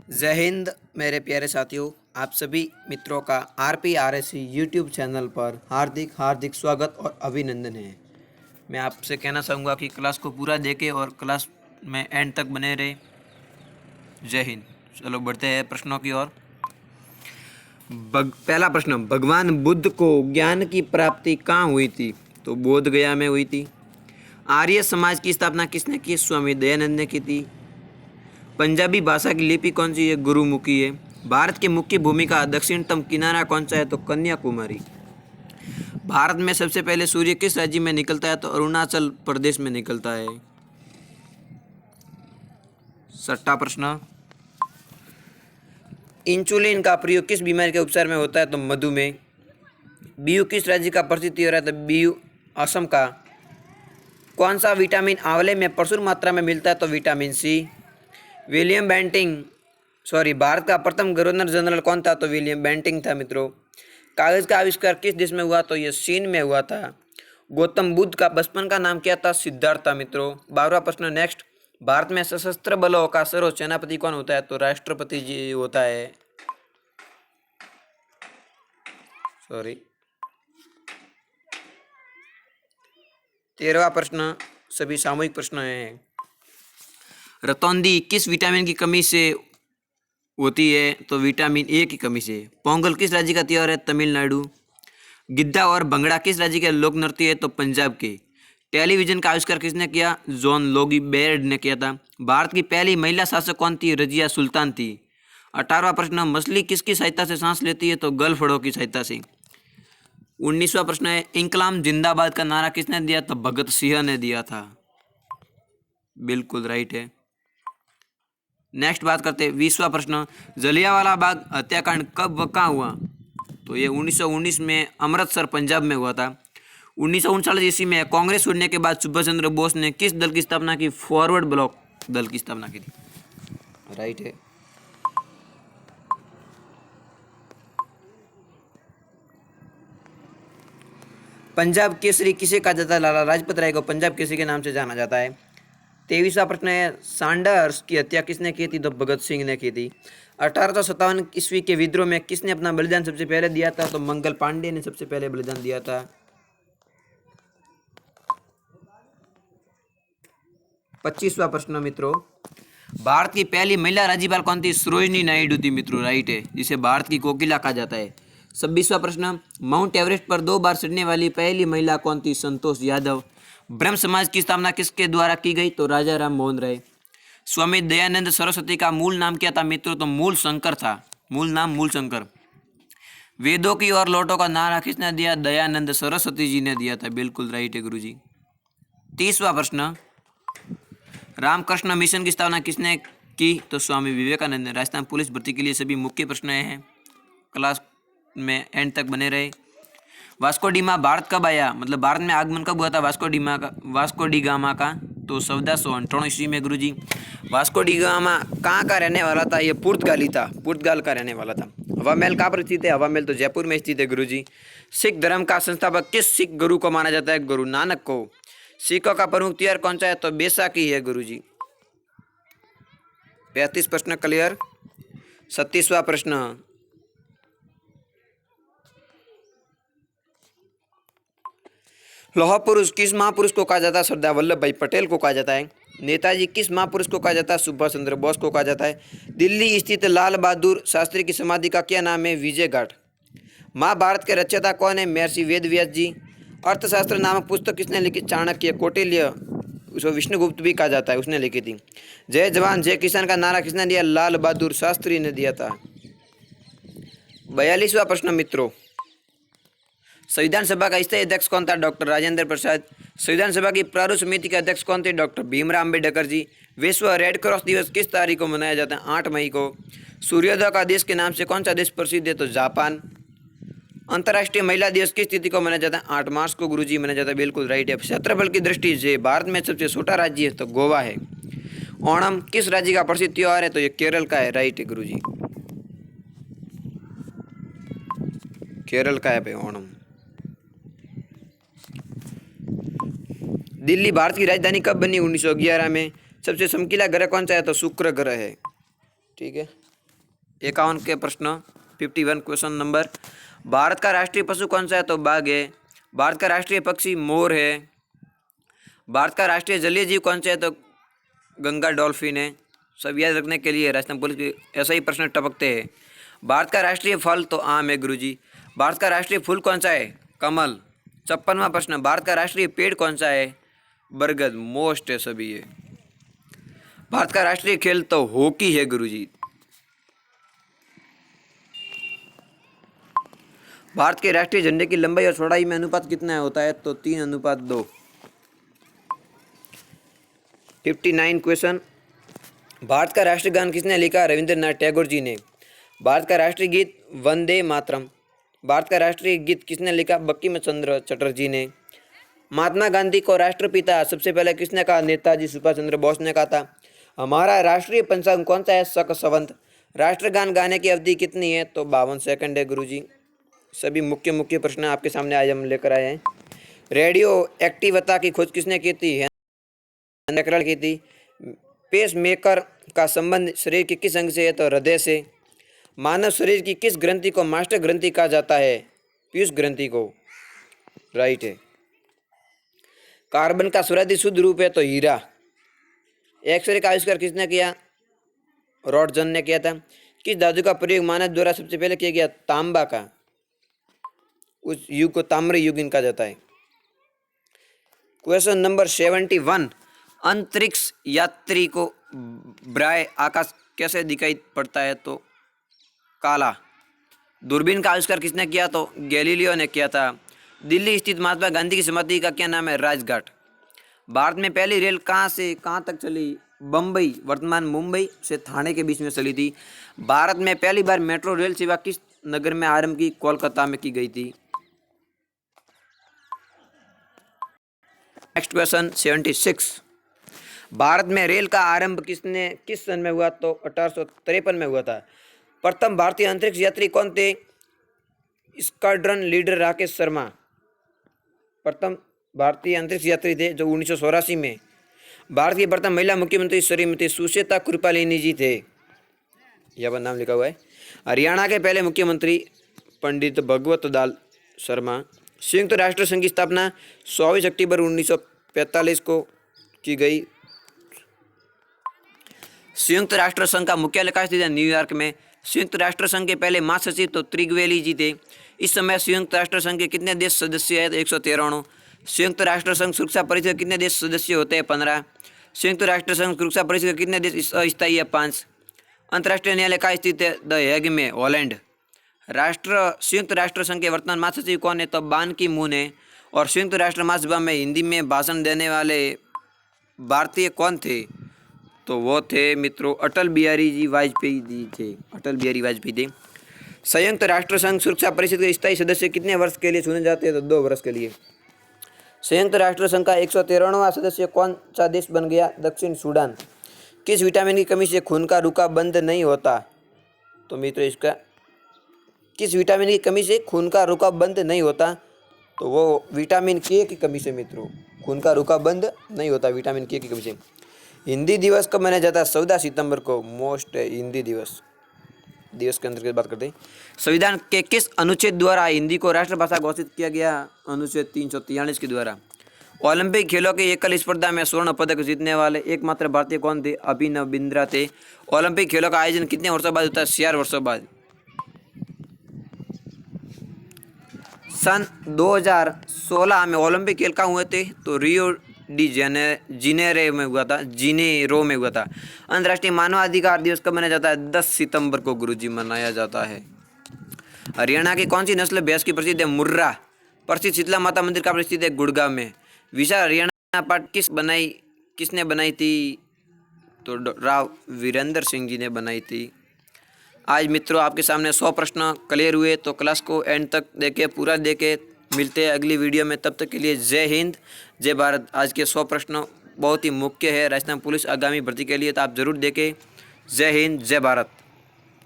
जय हिंद मेरे प्यारे साथियों, आप सभी मित्रों का RPRSC यूट्यूब चैनल पर हार्दिक हार्दिक स्वागत और अभिनंदन है। मैं आपसे कहना चाहूँगा कि क्लास को पूरा देखें और क्लास में एंड तक बने रहे। जय हिंद। चलो बढ़ते हैं प्रश्नों की ओर। पहला प्रश्न, भगवान बुद्ध को ज्ञान की प्राप्ति कहाँ हुई थी? तो बोध गया में हुई थी। आर्य समाज की स्थापना किसने की? स्वामी दयानंद ने की थी। पंजाबी भाषा की लिपि कौन सी है? गुरुमुखी है। भारत की मुख्य भूमि का दक्षिणतम किनारा कौन सा है? तो कन्याकुमारी। भारत में सबसे पहले सूर्य किस राज्य में निकलता है? तो अरुणाचल प्रदेश में निकलता है। छठा प्रश्न, इंसुलिन का प्रयोग किस बीमारी के उपचार में होता है? तो मधुमेह। बीयू किस राज्य का प्रसिद्ध त्योहार है? तो बीयू असम का। कौन सा विटामिन आंवले में प्रचुर मात्रा में मिलता है? तो विटामिन सी। भारत का प्रथम गवर्नर जनरल कौन था? तो विलियम बेंटिंग था मित्रों। कागज का आविष्कार किस देश में हुआ? तो यह चीन में हुआ था। गौतम बुद्ध का बचपन का नाम क्या था? सिद्धार्थ था मित्रों। 12वां प्रश्न नेक्स्ट, भारत में सशस्त्र बलों का सर्वोच्च सेनापति कौन होता है? तो राष्ट्रपति जी होता है। 13वां प्रश्न सभी सामूहिक प्रश्न हैं। रतौंधी किस विटामिन की कमी से होती है? तो विटामिन ए की कमी से। पोंगल किस राज्य का त्योहार है? तमिलनाडु। गिद्धा और भंगड़ा किस राज्य के लोक नृत्य है? तो पंजाब के। टेलीविजन का आविष्कार किसने किया? जॉन लोगी बेयर्ड ने किया था। भारत की पहली महिला शासक कौन थी? रजिया सुल्तान थी। 18वां प्रश्न, मछली किसकी सहायता से सांस लेती है? तो गलफड़ों की सहायता से। 19वां प्रश्न है, इंकलाब जिंदाबाद का नारा किसने दिया? तो भगत सिंह ने दिया था। बिल्कुल राइट है। नेक्स्ट बात करते हैं 20वां प्रश्न, जलियांवाला बाग हत्याकांड कब व कहाँ हुआ? तो ये 1919 में अमृतसर पंजाब में हुआ था। 1939 ईस्वी में कांग्रेस छोड़ने के बाद सुभाष चंद्र बोस ने किस दल की स्थापना की? फॉरवर्ड ब्लॉक दल की स्थापना की थी। राइट है। पंजाब केसरी किसे कहा जाता है? लाला लाजपत राय को पंजाब केसरी के नाम से जाना जाता है। 23वां प्रश्न है, सैंडर्स की हत्या किसने की थी? तो भगत सिंह ने की थी। 1857 ईस्वी के विद्रोह में किसने अपना बलिदान सबसे पहले दिया था? तो मंगल पांडे ने सबसे पहले बलिदान दिया था। 25वां प्रश्न मित्रों, भारत की पहली महिला राज्यपाल कौन थी? सरोजिनी नायडू थी मित्रों। राइट है, जिसे भारत की कोकिला कहा जाता है। 26वां प्रश्न, माउंट एवरेस्ट पर 2 बार चढ़ने वाली पहली महिला कौन थी? संतोष यादव। ब्रह्म समाज की स्थापना किसके द्वारा की गई? तो राजा राम मोहन राय। स्वामी दयानंद सरस्वती का मूल नाम क्या था मित्रों? तो मूल शंकर था। मूल नाम मूल शंकर। वेदों की और लौटों का नारा किसने दिया? दयानंद सरस्वती जी ने दिया था। बिल्कुल राइट है गुरुजी। 30वां प्रश्न, रामकृष्ण मिशन की स्थापना किसने की? तो स्वामी विवेकानंद ने। राजस्थान पुलिस भर्ती के लिए सभी मुख्य प्रश्न हैं, क्लास में एंड तक बने रहे। वास्को डिमा भारत कब आया? मतलब भारत में आगमन कब हुआ था वास्को डी गामा का? तो 1498 ईस्वी में गुरुजी। वास्को डी गामा कहाँ का रहने वाला था? ये पुर्तगाली था, पुर्तगाल का रहने वाला था। हवा महल कहाँ पर स्थित है? हवा महल तो जयपुर में स्थित है गुरुजी। सिख धर्म का संस्थापक किस सिख गुरु को माना जाता है? गुरु नानक को। सिखों का प्रमुख त्योहार कौन सा है? तो बैसाखी है गुरुजी। 35 प्रश्न क्लियर। 37वां प्रश्न, लौह पुरुष किस महापुरुष को कहा जाता है? सरदार वल्लभ भाई पटेल को कहा जाता है। नेताजी किस महापुरुष को कहा जाता है? सुभाष चंद्र बोस को कहा जाता है। दिल्ली स्थित लाल बहादुर शास्त्री की समाधि का क्या नाम है? विजय घाट। महाभारत के रचयिता कौन है? महर्षि वेद व्यास जी। अर्थशास्त्र नामक पुस्तक किसने लिखी? चाणक्य। कौटिल्य, उसको विष्णुगुप्त भी कहा जाता है, उसने लिखी थी। जय जवान जय किसान का नारा किसने दिया? लाल बहादुर शास्त्री ने दिया था। 42वां प्रश्न मित्रों, संविधान सभा का स्थायी अध्यक्ष कौन था? डॉक्टर राजेंद्र प्रसाद। संविधान सभा की प्रारूप समिति के अध्यक्ष कौन थे? डॉक्टर भीमराव अम्बेडकर जी। विश्व रेड क्रॉस दिवस किस तारीख को मनाया जाता है? 8 मई को। सूर्योदय का देश के नाम से कौन सा देश प्रसिद्ध है? तो जापान। अंतर्राष्ट्रीय महिला दिवस किस तिथि को मनाया जाता है? 8 मार्च को गुरुजी मनाया जाता है। बिल्कुल राइट है। क्षेत्रफल की दृष्टि से भारत में सबसे छोटा राज्य है तो गोवा है। ओणम किस राज्य का प्रसिद्ध त्योहार है? तो ये केरल का है। राइट है गुरुजी, केरल का है भाई ओणम। दिल्ली भारत की राजधानी कब बनी? 1911 में। सबसे चमकीला ग्रह कौन सा है? तो शुक्र ग्रह है। ठीक है। 51 के प्रश्न 51 क्वेश्चन नंबर। भारत का राष्ट्रीय पशु कौन सा है? तो बाघ है। भारत का राष्ट्रीय पक्षी मोर है। भारत का राष्ट्रीय जलीय जीव कौन सा है? तो गंगा डॉल्फिन है। सब याद रखने के लिए राजस्थान पुलिस के ऐसा ही प्रश्न टपकते हैं। भारत का राष्ट्रीय फल तो आम है गुरुजी। भारत का राष्ट्रीय फूल कौन सा है? कमल। 56वां प्रश्न, भारत का राष्ट्रीय पेड़ कौन सा है? बरगद। मोस्ट है सभी ये। भारत का राष्ट्रीय खेल तो हॉकी है गुरुजी। भारत के राष्ट्रीय झंडे की लंबाई और चौड़ाई में अनुपात कितना होता है? तो 3:2। 59 क्वेश्चन, भारत का राष्ट्रीय गान किसने लिखा? रविंद्रनाथ टैगोर जी ने। भारत का राष्ट्रीय गीत वंदे मातरम। भारत का राष्ट्रीय गीत किसने लिखा? बंकिम चंद्र चटर्जी ने। महात्मा गांधी को राष्ट्रपिता सबसे पहले किसने कहा? नेताजी सुभाष चंद्र बोस ने कहा था। हमारा राष्ट्रीय पंचांग कौन सा है? शक संवत। राष्ट्रगान गाने की अवधि कितनी है? तो 52 सेकंड है गुरुजी। सभी मुख्य प्रश्न आपके सामने आज हम लेकर आए हैं। रेडियो एक्टिवता की खोज किसने की थी? हेनरी की थी। पेस मेकर का संबंध शरीर के किस अंग से है? तो हृदय से। मानव शरीर की किस ग्रंथि को मास्टर ग्रंथि कहा जाता है? पीयूष ग्रंथि को। राइट है। कार्बन का सर्वाधिक शुद्ध रूप है? तो हीरा। एक्सरे का आविष्कार किसने किया? रॉटजन ने किया था। किस धातु का प्रयोग मानव द्वारा सबसे पहले किया गया? तांबा का। उस युग को ताम्र युग कहा जाता है। क्वेश्चन नंबर 71, अंतरिक्ष यात्री को ब्राय आकाश कैसे दिखाई पड़ता है? तो काला। दूरबीन का आविष्कार किसने किया? तो गैलीलियो ने किया था। दिल्ली स्थित महात्मा गांधी की समाधि का क्या नाम है? राजघाट। भारत में पहली रेल कहाँ से कहाँ तक चली? बम्बई, वर्तमान मुंबई से थाने के बीच में चली थी। भारत में पहली बार मेट्रो रेल सेवा किस नगर में आरंभ की? कोलकाता में की गई थी। नेक्स्ट क्वेश्चन 76, भारत में रेल का आरंभ किस सन में हुआ? तो 1853 में हुआ था। प्रथम भारतीय अंतरिक्ष यात्री कौन थे? स्क्वाड्रन लीडर राकेश शर्मा प्रथम भारतीय अंतरिक्ष यात्री थे, जो 1984 में। भारत की प्रथम महिला मुख्यमंत्री श्रीमती सुचेता कृपालिनी जी थे। यह पर नाम लिखा हुआ है। हरियाणा के पहले मुख्यमंत्री पंडित भगवत दाल शर्मा। संयुक्त राष्ट्र संघ की स्थापना 24 अक्टूबर 1945 को की गई। संयुक्त राष्ट्र संघ का मुख्यालय कहाँ स्थित है? न्यूयॉर्क में। संयुक्त राष्ट्र संघ के पहले महासचिव तो त्रिगवेली जी थे। इस समय संयुक्त राष्ट्र संघ के कितने देश सदस्य हैं? तो 113। संयुक्त राष्ट्र संघ सुरक्षा परिषद के कितने देश सदस्य होते हैं? 15। संयुक्त राष्ट्र संघ सुरक्षा परिषद के कितने देश अस्थायी है? 5। अंतर्राष्ट्रीय न्यायालय कहाँ स्थित है? द हेग में, हॉलैंड। संयुक्त राष्ट्र संघ के वर्तमान महासचिव कौन है? तो बान की मून है। और संयुक्त राष्ट्र महासभा में हिंदी में भाषण देने वाले भारतीय कौन थे? तो वो थे मित्रों अटल बिहारी जी वाजपेयी जी थे। अटल बिहारी वाजपेयी थे। संयुक्त राष्ट्र संघ सुरक्षा परिषद के स्थायी सदस्य कितने वर्ष के लिए चुने जाते हैं? तो 2 वर्ष के लिए। संयुक्त राष्ट्र संघ का 113वां सदस्य कौन सा देश बन गया? दक्षिण सूडान। किस विटामिन की कमी से खून का रुका बंद नहीं होता? तो मित्रों इसका किस विटामिन की कमी से खून का रुका बंद नहीं होता? तो वो विटामिन के की कमी से मित्रों खून का रुका बंद नहीं होता, विटामिन के की कमी से। हिंदी दिवस कब मनाया जाता है? 14 सितंबर को। मोस्ट हिंदी दिवस के अंतर्गत बात करते हैं। संविधान के किस अनुच्छेद द्वारा हिंदी को राष्ट्रभाषा घोषित किया गया? अनुच्छेद 343 के द्वारा। ओलंपिक खेलों की एकल स्पर्धा में स्वर्ण पदक जीतने वाले एकमात्र भारतीय कौन थे? अभिनव बिंद्रा थे। ओलंपिक खेलों का आयोजन कितने वर्षों बाद होता है? 4 वर्षों बाद। सन 2016 में ओलंपिक खेल कहाँ हुए थे? तो रियो डी जेनेरो में हुआ था। अंतर्राष्ट्रीय मानवाधिकार दिवस कब मनाया जाता है? 10 सितंबर को गुरुजी मनाया जाता है। हरियाणा की कौन सी नस्ल भैंस की प्रसिद्ध है? मुर्रा। प्रसिद्ध शीतला माता मंदिर का स्थित है गुड़गांव में। विशाल हरियाणा पार्ट किसने बनाई थी? तो राव वीरेंद्र सिंह जी ने बनाई थी। आज मित्रों आपके सामने 100 प्रश्न क्लियर हुए, तो क्लास को एंड तक देखे, पूरा देखे। मिलते हैं अगली वीडियो में, तब तक के लिए जय हिंद जय भारत। आज के 100 प्रश्न बहुत ही मुख्य है राजस्थान पुलिस आगामी भर्ती के लिए, तो आप जरूर देखें। जय हिंद जय भारत।